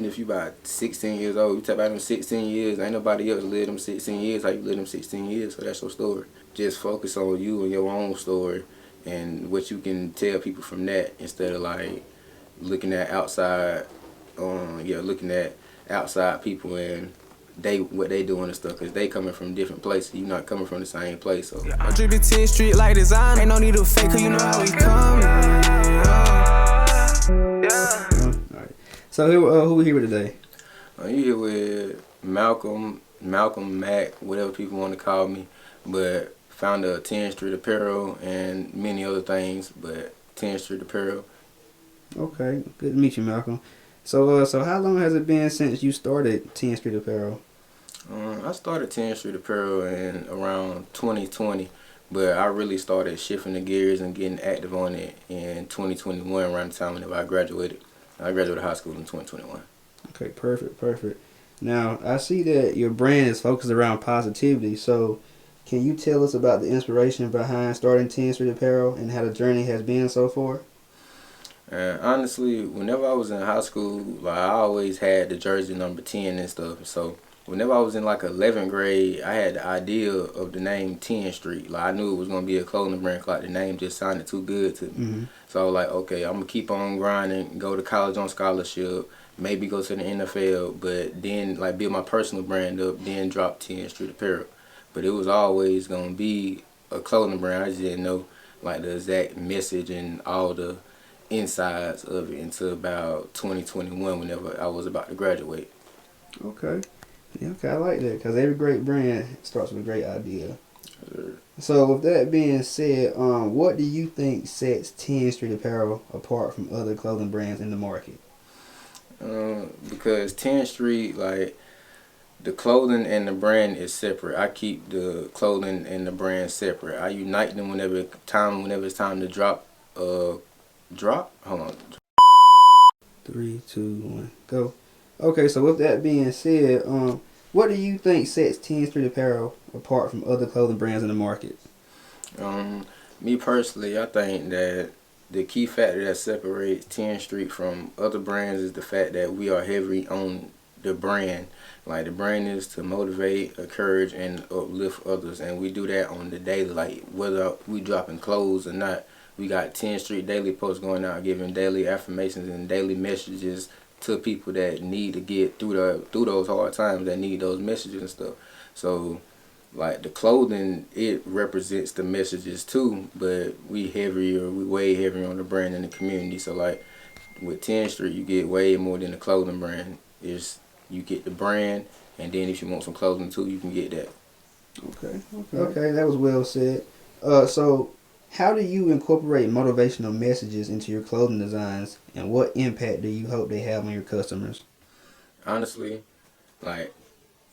if you about 16 years old, you talk about them 16 years, ain't nobody else live them 16 years how you live them 16 years, so that's your story. Just focus on you and your own story and what you can tell people from that instead of like looking at outside, looking at outside people and what they doing and stuff, because they coming from different places. You not coming from the same place. So I'm dripping 10 Street like design. Ain't no need to fake, cause you know how we come. All right. So who we here with today? you here with Malcom, Mac, whatever people want to call me, but founder of 10 Street Apparel and many other things, but 10 Street Apparel. Okay, good to meet you, Malcolm. So how long has it been since you started 10 Street Apparel? I started 10 Street Apparel in around 2020, but I really started shifting the gears and getting active on it in 2021, around the time whenever I graduated. I graduated high school in 2021. Okay, perfect. Now, I see that your brand is focused around positivity, so can you tell us about the inspiration behind starting 10 Street Apparel and how the journey has been so far? And honestly, whenever I was in high school, like I always had the jersey number 10 and stuff. So whenever I was in like 11th grade, I had the idea of the name 10 Street. Like I knew it was gonna be a clothing brand. Like the name just sounded too good to me. Mm-hmm. So I was like, okay, I'm gonna keep on grinding, go to college on scholarship, maybe go to the NFL, but then like build my personal brand up, then drop 10 Street Apparel. But it was always gonna be a clothing brand. I just didn't know like the exact message and all the insides of it until about 2021, whenever I was about to graduate. Okay. Yeah, okay, I like that because every great brand starts with a great idea. Sure. So with that being said, what do you think sets 10 Street Apparel apart from other clothing brands in the market? Because 10 Street, like the clothing and the brand is separate. I keep the clothing and the brand separate. I unite them whenever it's time to drop. Hold on. 3, 2, 1, go. Okay, so with that being said, what do you think sets 10 Street Apparel apart from other clothing brands in the market? Me personally, I think that the key factor that separates 10 Street from other brands is the fact that we are heavy on the brand. Like the brand is to motivate, encourage, and uplift others, and we do that on the daily. Like whether we dropping clothes or not, we got 10 Street daily posts going out, giving daily affirmations and daily messages to people that need to get through those hard times, that need those messages and stuff. So like the clothing, it represents the messages too, but we way heavier on the brand in the community. So like with 10 Street, you get way more than the clothing brand. You get the brand, and then if you want some clothing too, you can get that. Okay, that was well said. So how do you incorporate motivational messages into your clothing designs, and what impact do you hope they have on your customers? Honestly, like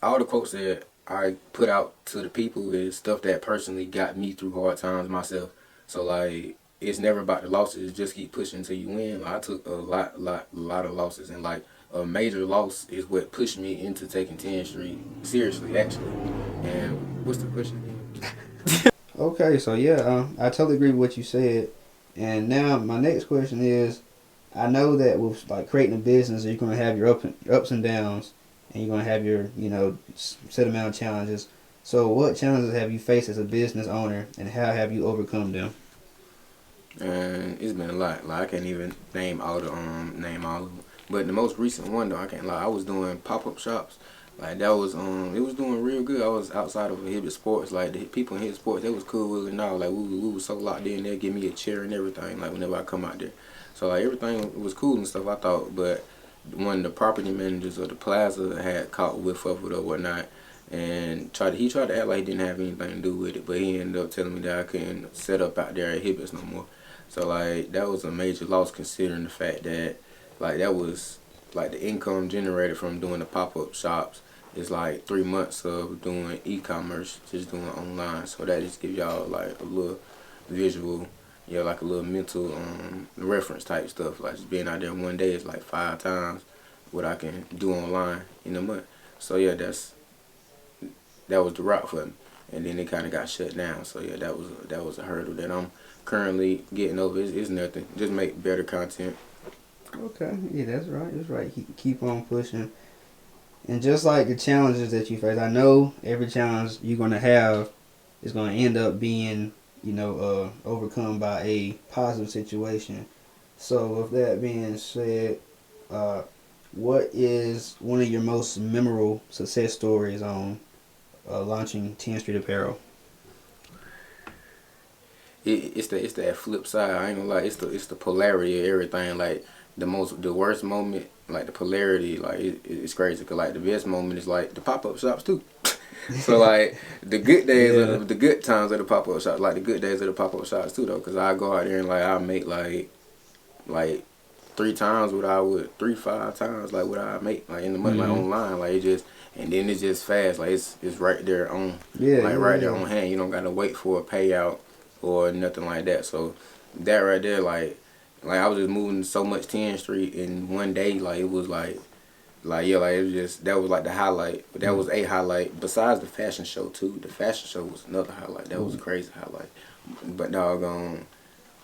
all the quotes that I put out to the people is stuff that personally got me through hard times myself. So like it's never about the losses, just keep pushing until you win. Like, I took a lot of losses, and like a major loss is what pushed me into taking 10 Street seriously, actually. And what's the question again? Okay, so yeah, I totally agree with what you said. And now my next question is, I know that with like creating a business, you're going to have your ups and downs, and you're going to have your, set amount of challenges. So what challenges have you faced as a business owner, and how have you overcome them? And it's been a lot. Like I can't even name all of them. But the most recent one though, I can't lie, I was doing pop-up shops. Like that was it was doing real good. I was outside of Hibbett Sports. Like the people in Hibbett Sports, they was cool with it now. Like we was so locked in, they'd give me a chair and everything. Like whenever I come out there, so like everything was cool and stuff. I thought, but one of the property managers of the plaza had caught whiff of it or whatnot, and he tried to act like he didn't have anything to do with it. But he ended up telling me that I couldn't set up out there at Hibbett's no more. So like that was a major loss, considering the fact that like that was like the income generated from doing the pop-up shops is like 3 months of doing e-commerce, just doing online. So that just gives y'all like a little visual, like a little mental reference type stuff. Like just being out there one day is like 5 times what I can do online in a month. So yeah, that was the route for me. And then it kind of got shut down. So yeah, that was a hurdle that I'm currently getting over. It's nothing. Just make better content, Okay, yeah, that's right. That's right. Keep on pushing. And just like the challenges that you face, I know every challenge you're gonna have is gonna end up being, overcome by a positive situation. So, with that being said, uh, what is one of your most memorable success stories on launching 10 Street Apparel? It's that flip side. I ain't gonna lie. It's the polarity of everything. Like the worst moment, like the polarity, like it's crazy. Cause like the best moment is like the pop up shops too. So like the good days, Yeah. the good times of the pop up shops, like the good days of the pop up shops too though. Cause I go out there and like I make like 3 times what I would 3-5 times like what I make like in the month like online like it just and then it's just fast like it's right there on right there on hand. You don't gotta wait for a payout or nothing like that. So that right there like I was just moving so much 10th Street in one day like it was like yeah like it was just that was like the highlight. That was a highlight besides the fashion show too. The fashion show was another highlight. That was a crazy highlight. But doggone.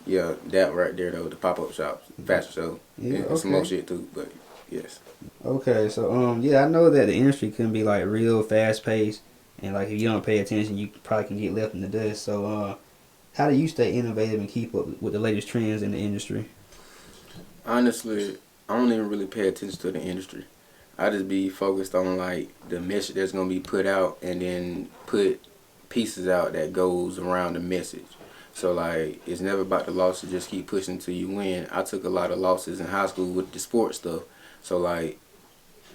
Yeah, that right there though, the pop-up shops, fashion show, and some more shit too. But yes. Okay, so yeah, I know that the industry can be like real fast paced, and like if you don't pay attention, you probably can get left in the dust. So how do you stay innovative and keep up with the latest trends in the industry? Honestly, I don't even really pay attention to the industry. I just be focused on like the message that's gonna be put out, and then put pieces out that goes around the message. So like it's never about the losses, just keep pushing till you win. I took a lot of losses in high school with the sports stuff. So like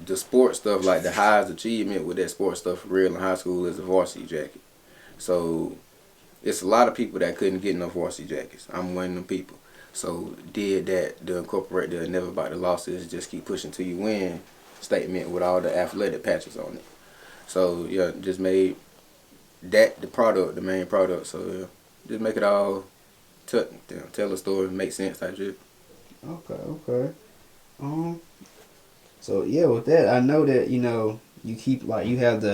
the sports stuff, like the highest achievement with that sports stuff for real in high school is a varsity jacket. So it's a lot of people that couldn't get no varsity jackets. I'm one of them people. So did that to incorporate the never about the losses, just keep pushing till you win statement with all the athletic patches on it. So yeah, just made that the product, the main product. So yeah. Just make it all tell a story, make sense type shit. Okay. Um. So yeah, with that, I know that you keep like you have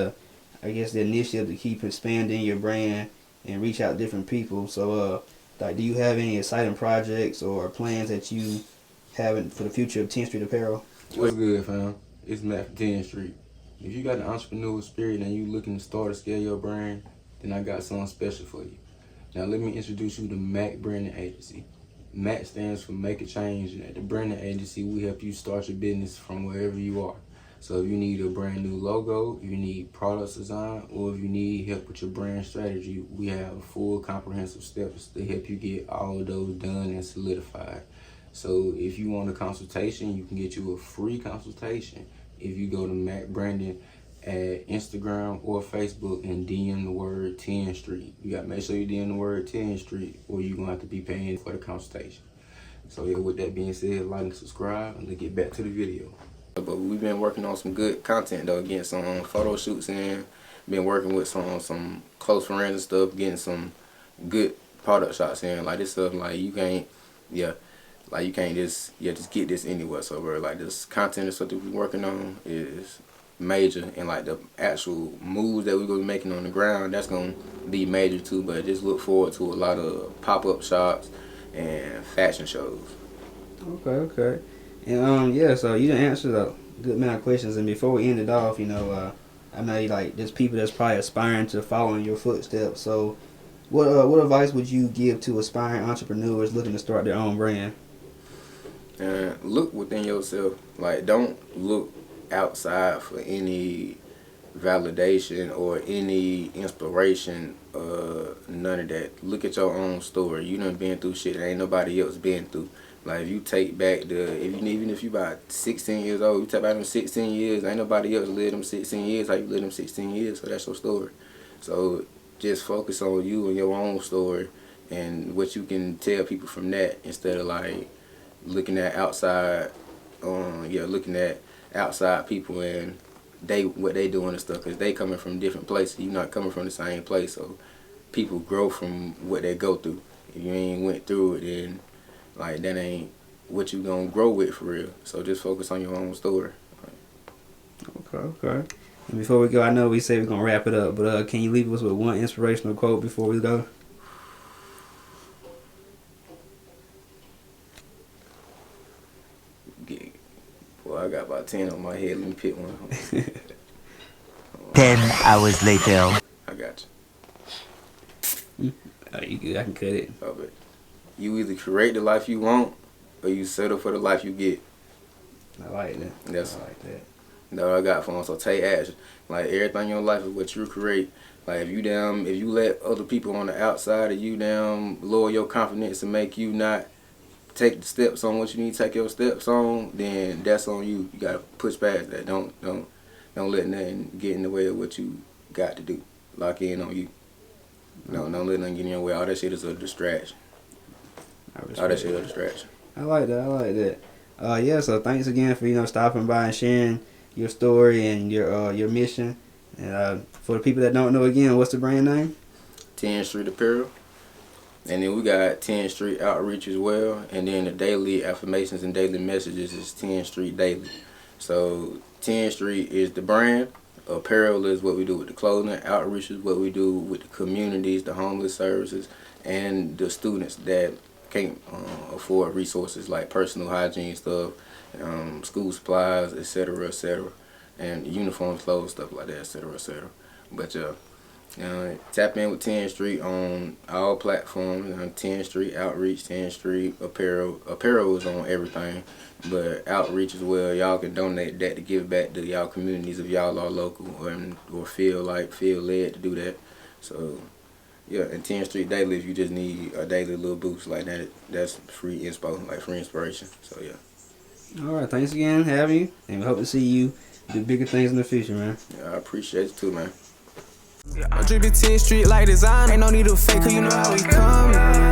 I guess the initiative to keep expanding your brand and reach out to different people. So like, do you have any exciting projects or plans that you have for the future of 10th Street Apparel? What's good, fam? It's Matt from 10th Street. If you got an entrepreneurial spirit and you looking to start or scale your brand, then I got something special for you. Now let me introduce you to Mac Branding Agency. MAC stands for Make a Change, and at the branding agency, we help you start your business from wherever you are. So if you need a brand new logo, you need products design, or if you need help with your brand strategy, we have full comprehensive steps to help you get all of those done and solidified. So if you want a consultation, you can get you a free consultation if you go to Mac Branding at Instagram or Facebook and DM the word 10 Street. You gotta make sure you DM the word 10 Street or you're gonna have to be paying for the consultation. So yeah, with that being said, like and subscribe, and let's get back to the video. But we've been working on some good content though, getting some photo shoots in, been working with some close friends and stuff, getting some good product shots in. Like this stuff, like you can't just get this anywhere. So bro, like this content and stuff that we're working on is major, and like the actual moves that we're gonna be making on the ground, that's gonna be major too. But just look forward to a lot of pop-up shops and fashion shows. Okay. And yeah, so you done answered a good amount of questions, and before we end it off, I know there's people that's probably aspiring to follow in your footsteps. So what advice would you give to aspiring entrepreneurs looking to start their own brand? Look within yourself. Like, don't look outside for any validation or any inspiration. None of that. Look at your own story. You done been through shit that ain't nobody else been through. Like, if you take back even if you about 16 years old, you take back them 16 years, ain't nobody else lived them 16 years how you lived them 16 years. So that's your story. So just focus on you and your own story and what you can tell people from that, instead of like looking at outside people and what they doing and stuff, because they coming from different places. You not coming from the same place. So people grow from what they go through. If you ain't went through it, then like that ain't what you gonna grow with for real. So just focus on your own story. Okay. And before we go, I know we say we're gonna wrap it up, but can you leave us with one inspirational quote before we go? 10 on my head. Let me pick one. 10 hours later. I got Oh, you good? I can cut it. you. Okay. You either create the life you want, or you settle for the life you get. I like that. That's I like that. what I got for them. So take action. Like everything in your life is what you create. Like if you let other people on the outside of you lower your confidence and make you not take the steps on what you need to take your steps on, then that's on you. You gotta push past that. Don't let nothing get in the way of what you got to do. Lock in on you. No, don't let nothing get in your way. All that shit is a distraction. All that shit is a distraction. I like that. I like that. Yeah. So thanks again for stopping by and sharing your story and your mission. And for the people that don't know, again, what's the brand name? 10 Street Apparel. And then we got 10 Street Outreach as well. And then the daily affirmations and daily messages is 10 Street Daily. So 10 Street is the brand. Apparel is what we do with the clothing. Outreach is what we do with the communities, the homeless services, and the students that can't afford resources like personal hygiene stuff, school supplies, etc., and uniforms, clothes, stuff like that, etc. But tap in with 10 Street on all platforms. 10 Street Outreach, 10 Street Apparel. Apparel is on everything, but Outreach as well. Y'all can donate that to give back to y'all communities if y'all are local or feel led to do that. So yeah, and 10 Street Daily, if you just need a daily little boost like that, that's free inspo, like free inspiration. So yeah. All right. Thanks again for having you, and we hope to see you do bigger things in the future, man. Yeah, I appreciate you too, man. I'm dripping 10th Street like design. Ain't no need to fake, cause you know how we come.